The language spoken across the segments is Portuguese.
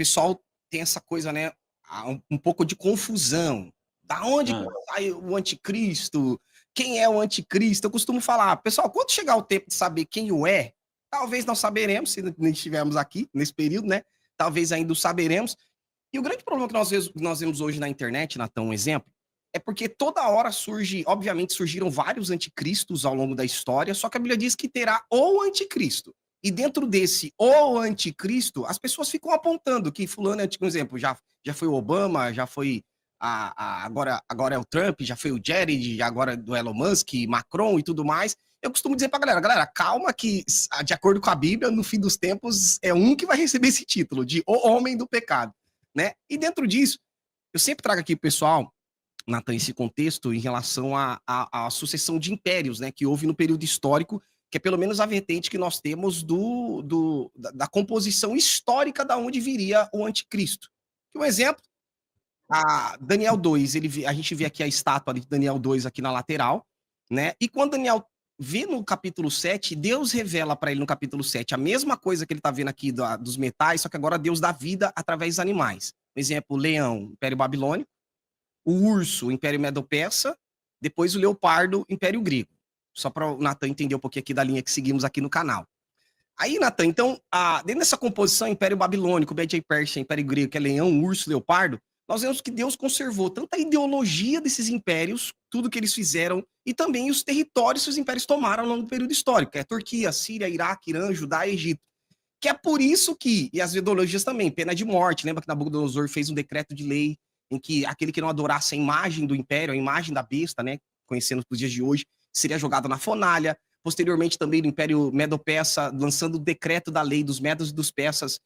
pessoal tem essa coisa, né, um pouco de confusão. Da onde que Hã. sai o anticristo? Quem é o anticristo? Eu costumo falar: "Pessoal, quando chegar o tempo de saber quem o é, talvez não saberemos, se não estivermos aqui nesse período, né, talvez ainda o saberemos". E o grande problema que nós vemos hoje na internet, Natan, um exemplo, é porque toda hora surge, obviamente surgiram vários anticristos ao longo da história, só que a Bíblia diz que terá o anticristo. E dentro desse o anticristo, as pessoas ficam apontando que fulano é anticristo. Por exemplo, já foi o Obama, já foi agora é o Trump, já foi o Jared, agora é do Elon Musk, Macron e tudo mais. Eu costumo dizer pra galera, calma que, de acordo com a Bíblia, no fim dos tempos, é um que vai receber esse título, de o homem do pecado, né? E dentro disso, eu sempre trago aqui, pessoal, Natan, esse contexto em relação à sucessão de impérios, né, que houve no período histórico, que é pelo menos a vertente que nós temos da composição histórica da onde viria o anticristo. Um exemplo, Daniel 2, a gente vê aqui a estátua de Daniel 2 aqui na lateral, né? E quando Daniel vê no capítulo 7, Deus revela para ele no capítulo 7 a mesma coisa que ele está vendo aqui dos metais, só que agora Deus dá vida através dos animais. Por exemplo, o leão, Império Babilônico, o urso, o Império Medo-Persa, depois o leopardo, Império Grego. Só para o Natan entender um pouquinho aqui da linha que seguimos aqui no canal. Aí, Natan, então, dentro dessa composição, Império Babilônico, Média-Pérsia, Império Grego, que é leão, urso, leopardo, nós vemos que Deus conservou tanto a ideologia desses impérios, tudo que eles fizeram, e também os territórios que os impérios tomaram ao longo do período histórico, que é Turquia, Síria, Iraque, Irã, Judá e Egito. Que é por isso que, e as ideologias também, pena de morte, lembra que Nabucodonosor fez um decreto de lei em que aquele que não adorasse a imagem do império, a imagem da besta, né, conhecendo os dias de hoje, seria jogado na fornalha. Posteriormente também no Império Medo-Persa, lançando o decreto da lei dos Medos e dos Persas,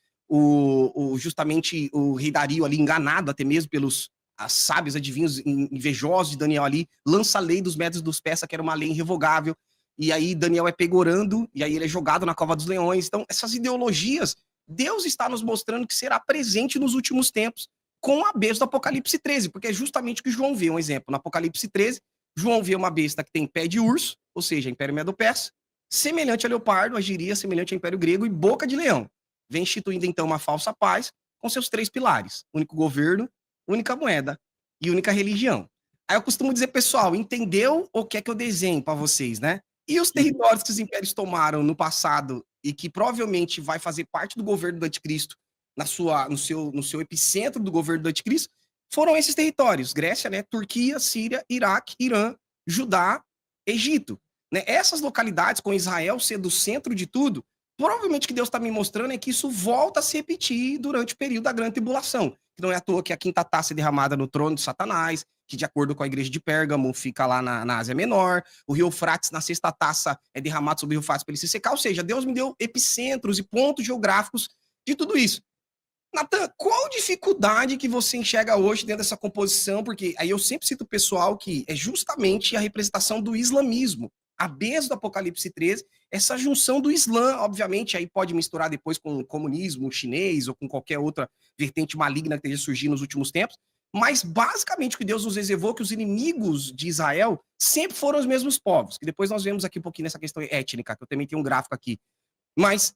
justamente o rei Dario ali, enganado até mesmo pelos sábios adivinhos invejosos de Daniel ali, lança a lei dos Medos e dos Persas, que era uma lei irrevogável, e aí Daniel é pegorando, e aí ele é jogado na cova dos leões. Então, essas ideologias, Deus está nos mostrando que será presente nos últimos tempos com a besta do Apocalipse 13, porque é justamente o que João vê, um exemplo. No Apocalipse 13, João vê uma besta que tem pé de urso, ou seja, Império Medo-Persa, semelhante a leopardo, agiria semelhante ao Império Grego e boca de leão. Vem instituindo, então, uma falsa paz com seus 3 pilares: único governo, única moeda e única religião. Aí eu costumo dizer, pessoal, entendeu o que é que eu desenho para vocês, né? E os E territórios que os impérios tomaram no passado e que provavelmente vai fazer parte do governo do anticristo no seu epicentro do governo do anticristo, foram esses territórios: Grécia, né, Turquia, Síria, Iraque, Irã, Judá, Egito. Né? Essas localidades, com Israel sendo o centro de tudo, provavelmente o que Deus está me mostrando é que isso volta a se repetir durante o período da grande tribulação. Que não é à toa que a quinta taça é derramada no trono de Satanás, que de acordo com a igreja de Pérgamo fica lá na Ásia Menor, o rio Eufrates na sexta taça é derramado sobre o rio Eufrates para ele se secar, ou seja, Deus me deu epicentros e pontos geográficos de tudo isso. Natan, qual dificuldade que você enxerga hoje dentro dessa composição? Porque aí eu sempre cito o pessoal que é justamente a representação do islamismo, a base do Apocalipse 13, essa junção do Islã, obviamente, aí pode misturar depois com o comunismo chinês ou com qualquer outra vertente maligna que esteja surgindo nos últimos tempos, mas basicamente o que Deus nos reservou é que os inimigos de Israel sempre foram os mesmos povos, que depois nós vemos aqui um pouquinho nessa questão étnica, que eu também tenho um gráfico aqui, mas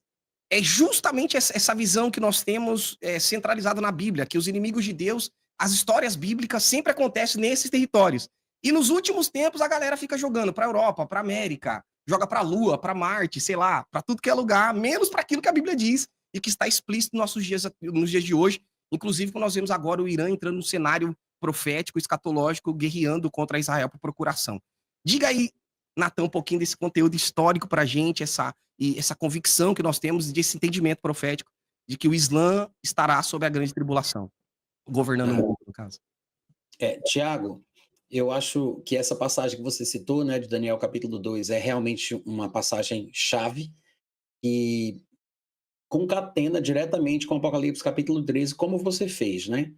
é justamente essa visão que nós temos centralizada na Bíblia, que os inimigos de Deus, as histórias bíblicas sempre acontecem nesses territórios. E nos últimos tempos a galera fica jogando para a Europa, para a América, joga para a Lua, para Marte, sei lá, para tudo que é lugar, menos para aquilo que a Bíblia diz e que está explícito nos dias de hoje. Inclusive, quando nós vemos agora o Irã entrando no cenário profético, escatológico, guerreando contra Israel por procuração. Diga aí, Natan, um pouquinho desse conteúdo histórico para a gente, essa convicção que nós temos desse entendimento profético de que o Islã estará sob a grande tribulação, governando o ah, mundo, no caso. Tiago, eu acho que essa passagem que você citou, né, de Daniel capítulo 2 é realmente uma passagem chave e concatena diretamente com Apocalipse capítulo 13, como você fez, né?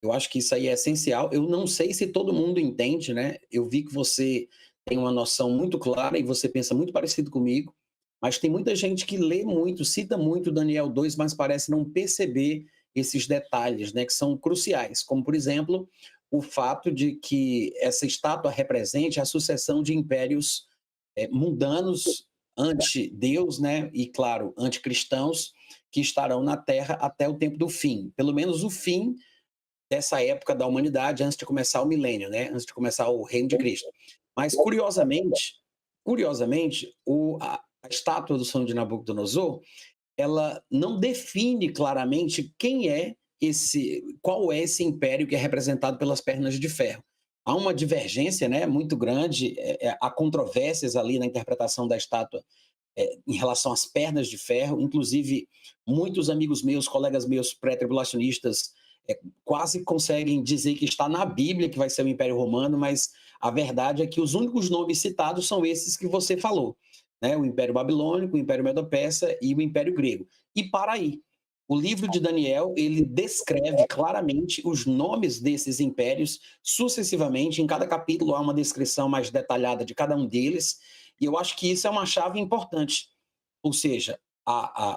Eu acho que isso aí é essencial. Eu não sei se todo mundo entende, né? Eu vi que você tem uma noção muito clara e você pensa muito parecido comigo, mas tem muita gente que lê muito, cita muito Daniel 2, mas parece não perceber esses detalhes, né, que são cruciais, como, por exemplo, o fato de que essa estátua represente a sucessão de impérios mundanos anti-Deus, né? E, claro, anticristãos, que estarão na Terra até o tempo do fim. Pelo menos o fim dessa época da humanidade, antes de começar o milênio, né? Antes de começar o reino de Cristo. Mas, curiosamente, a estátua do Sonho de Nabucodonosor, ela não define claramente qual é esse império que é representado pelas pernas de ferro. Há uma divergência, né, muito grande, há controvérsias ali na interpretação da estátua em relação às pernas de ferro, inclusive muitos amigos meus, colegas meus pré-tribulacionistas, quase conseguem dizer que está na Bíblia que vai ser o Império Romano, mas a verdade é que os únicos nomes citados são esses que você falou, né? O Império Babilônico, o Império Medo-Persa e o Império Grego. E para aí, o livro de Daniel, ele descreve claramente os nomes desses impérios sucessivamente, em cada capítulo há uma descrição mais detalhada de cada um deles, e eu acho que isso é uma chave importante. Ou seja,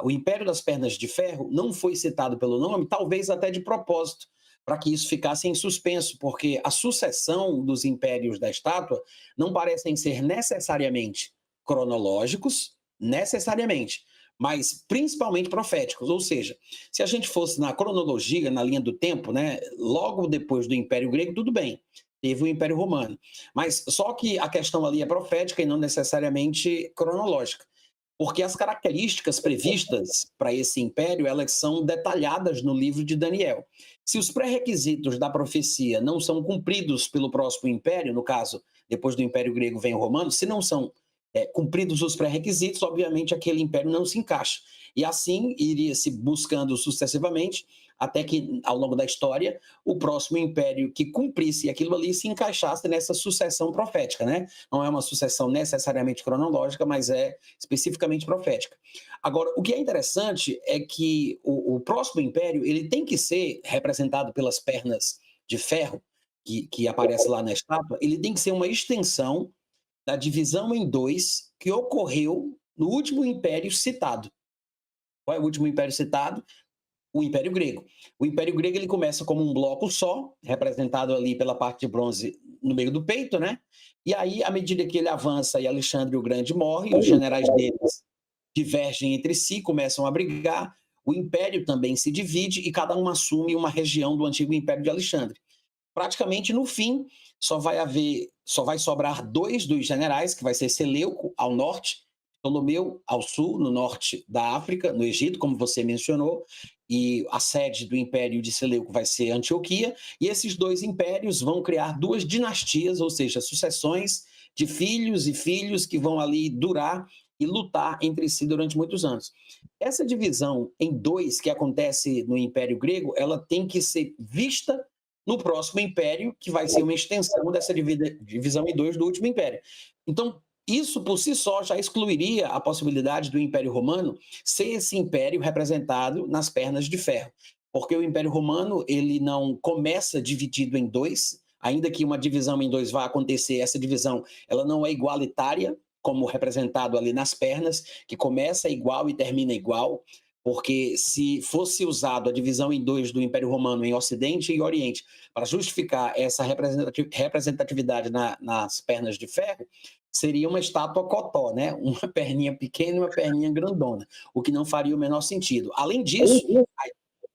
o Império das Pernas de Ferro não foi citado pelo nome, talvez até de propósito, para que isso ficasse em suspenso, porque a sucessão dos impérios da estátua não parecem ser necessariamente cronológicos, necessariamente, mas principalmente proféticos. Ou seja, se a gente fosse na cronologia, na linha do tempo, né, logo depois do Império Grego, tudo bem, teve o Império Romano. Mas só que a questão ali é profética e não necessariamente cronológica, porque as características previstas para esse império, elas são detalhadas no livro de Daniel. Se os pré-requisitos da profecia não são cumpridos pelo próximo império, no caso, depois do Império Grego vem o Romano, se não são cumpridos os pré-requisitos, obviamente aquele império não se encaixa. E assim iria se buscando sucessivamente, até que, ao longo da história, o próximo império que cumprisse aquilo ali se encaixasse nessa sucessão profética, né? Não é uma sucessão necessariamente cronológica, mas é especificamente profética. Agora, o que é interessante é que o próximo império ele tem que ser representado pelas pernas de ferro, que aparece lá na estátua, ele tem que ser uma extensão da divisão em dois que ocorreu no último império citado. Qual é o último império citado? O Império Grego. O Império Grego ele começa como um bloco só, representado ali pela parte de bronze no meio do peito, né? E aí, à medida que ele avança e Alexandre o Grande morre, os generais deles divergem entre si, começam a brigar, o império também se divide e cada um assume uma região do antigo Império de Alexandre. Praticamente no fim só vai sobrar dois dos generais, que vai ser Seleuco ao norte, Ptolomeu ao sul, no norte da África, no Egito, como você mencionou, e a sede do Império de Seleuco vai ser Antioquia, e esses dois impérios vão criar duas dinastias, ou seja, sucessões de filhos e filhos que vão ali durar e lutar entre si durante muitos anos. Essa divisão em dois que acontece no Império Grego, ela tem que ser vista no próximo império, que vai ser uma extensão dessa divisão em dois do último império. Então, isso por si só já excluiria a possibilidade do Império Romano ser esse império representado nas pernas de ferro, porque o Império Romano ele não começa dividido em dois, ainda que uma divisão em dois vá acontecer, essa divisão ela não é igualitária, como representado ali nas pernas, que começa igual e termina igual, porque se fosse usado a divisão em dois do Império Romano em Ocidente e Oriente para justificar essa representatividade nas pernas de ferro, seria uma estátua cotó, né? Uma perninha pequena e uma perninha grandona, o que não faria o menor sentido. Além disso,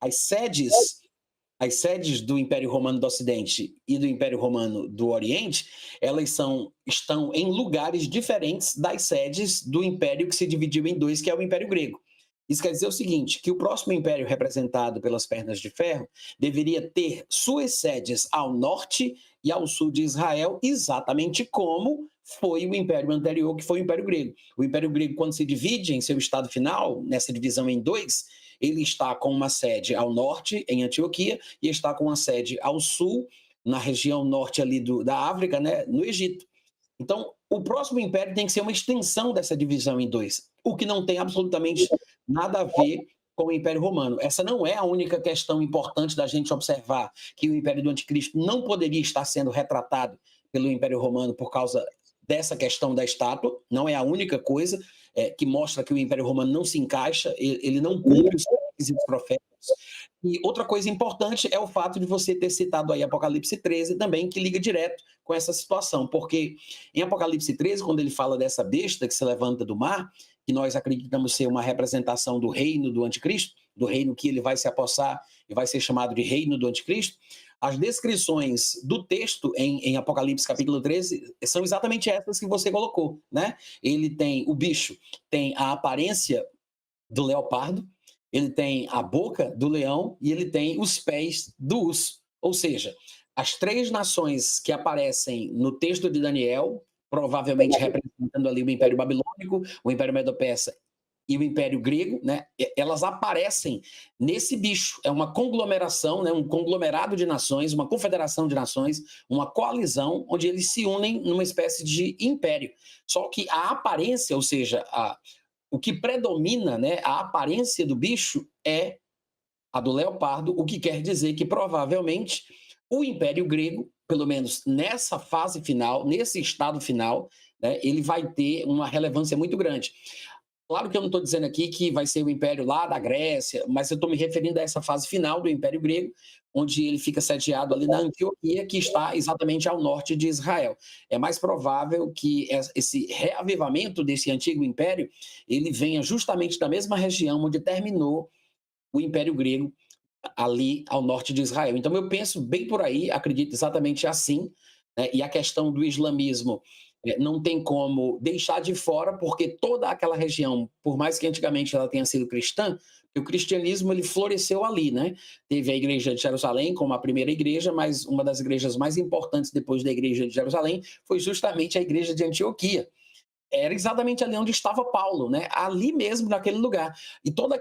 as sedes do Império Romano do Ocidente e do Império Romano do Oriente, elas estão em lugares diferentes das sedes do império que se dividiu em dois, que é o Império Grego. Isso quer dizer o seguinte, que o próximo império representado pelas pernas de ferro deveria ter suas sedes ao norte e ao sul de Israel, exatamente como foi o império anterior, que foi o Império Grego. O Império Grego, quando se divide em seu estado final, nessa divisão em dois, ele está com uma sede ao norte, em Antioquia, e está com uma sede ao sul, na região norte ali da África, né, no Egito. Então, o próximo império tem que ser uma extensão dessa divisão em dois, o que não tem absolutamente nada a ver com o Império Romano. Essa não é a única questão importante da gente observar, que o Império do Anticristo não poderia estar sendo retratado pelo Império Romano por causa dessa questão da estátua, não é a única coisa que mostra que o Império Romano não se encaixa, ele não cumpre os requisitos proféticos. E outra coisa importante é o fato de você ter citado aí Apocalipse 13 também, que liga direto com essa situação, porque em Apocalipse 13, quando ele fala dessa besta que se levanta do mar, que nós acreditamos ser uma representação do reino do anticristo, do reino que ele vai se apossar e vai ser chamado de reino do anticristo, as descrições do texto em Apocalipse capítulo 13 são exatamente essas que você colocou, né? Ele tem, o bicho tem a aparência do leopardo, ele tem a boca do leão e ele tem os pés do urso. Ou seja, as três nações que aparecem no texto de Daniel, provavelmente representando ali o Império Babilônico, o Império Medo-Persa e o Império Grego, né? Elas aparecem nesse bicho. É uma conglomeração, né? Um conglomerado de nações, uma confederação de nações, uma coalizão, onde eles se unem numa espécie de império. Só que a aparência, ou seja, o que predomina, né, a aparência do bicho é a do leopardo, o que quer dizer que provavelmente o Império Grego, pelo menos nessa fase final, nesse estado final, né, ele vai ter uma relevância muito grande. Claro que eu não estou dizendo aqui que vai ser o Império lá da Grécia, mas eu estou me referindo a essa fase final do Império Grego, onde ele fica sediado ali na Antioquia, que está exatamente ao norte de Israel. É mais provável que esse reavivamento desse antigo império, ele venha justamente da mesma região onde terminou o Império Grego, ali ao norte de Israel. Então eu penso bem por aí, acredito exatamente assim, né? E a questão do islamismo não tem como deixar de fora, porque toda aquela região, por mais que antigamente ela tenha sido cristã, o cristianismo ele floresceu ali, né? Teve a igreja de Jerusalém como a primeira igreja, mas uma das igrejas mais importantes depois da igreja de Jerusalém foi justamente a igreja de Antioquia. Era exatamente ali onde estava Paulo, né? Ali mesmo, naquele lugar. E todo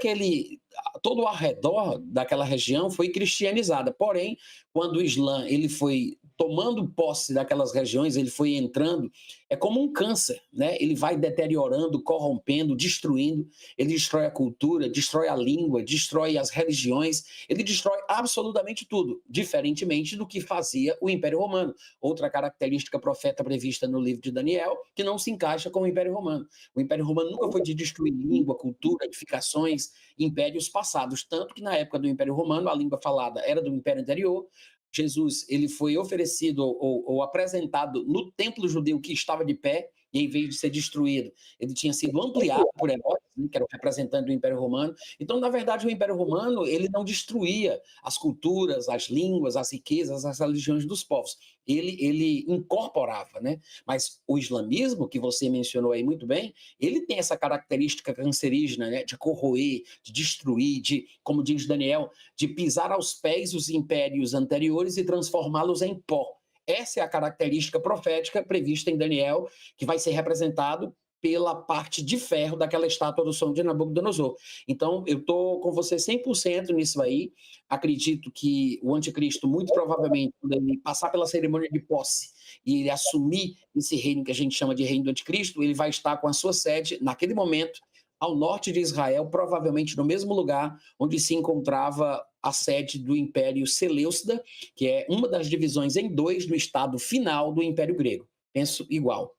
ao redor daquela região foi cristianizada. Porém, quando o Islã ele foi tomando posse daquelas regiões, ele foi entrando, é como um câncer, né? Ele vai deteriorando, corrompendo, destruindo. Ele destrói a cultura, destrói a língua, destrói as religiões, ele destrói absolutamente tudo, diferentemente do que fazia o Império Romano. Outra característica profeta prevista no livro de Daniel, que não se encaixa com o Império Romano. O Império Romano nunca foi de destruir língua, cultura, edificações, impérios passados, tanto que na época do Império Romano a língua falada era do Império anterior. Jesus ele foi oferecido ou apresentado no templo judeu que estava de pé, e em vez de ser destruído, ele tinha sido ampliado por Herodes, né, que era o representante do Império Romano. Então, na verdade, o Império Romano ele não destruía as culturas, as línguas, as riquezas, as religiões dos povos. Ele incorporava, né? Mas o islamismo, que você mencionou aí muito bem, ele tem essa característica cancerígena, né? De corroer, de destruir, de, como diz Daniel, de pisar aos pés os impérios anteriores e transformá-los em pó. Essa é a característica profética prevista em Daniel, que vai ser representado pela parte de ferro daquela estátua do som de Nabucodonosor. Então, eu estou com você 100% nisso aí. Acredito que o anticristo, muito provavelmente, quando ele passar pela cerimônia de posse e ele assumir esse reino que a gente chama de reino do anticristo, ele vai estar com a sua sede, naquele momento, ao norte de Israel, provavelmente no mesmo lugar onde se encontrava a sede do Império Seleucida, que é uma das divisões em dois do estado final do Império Grego. Penso igual.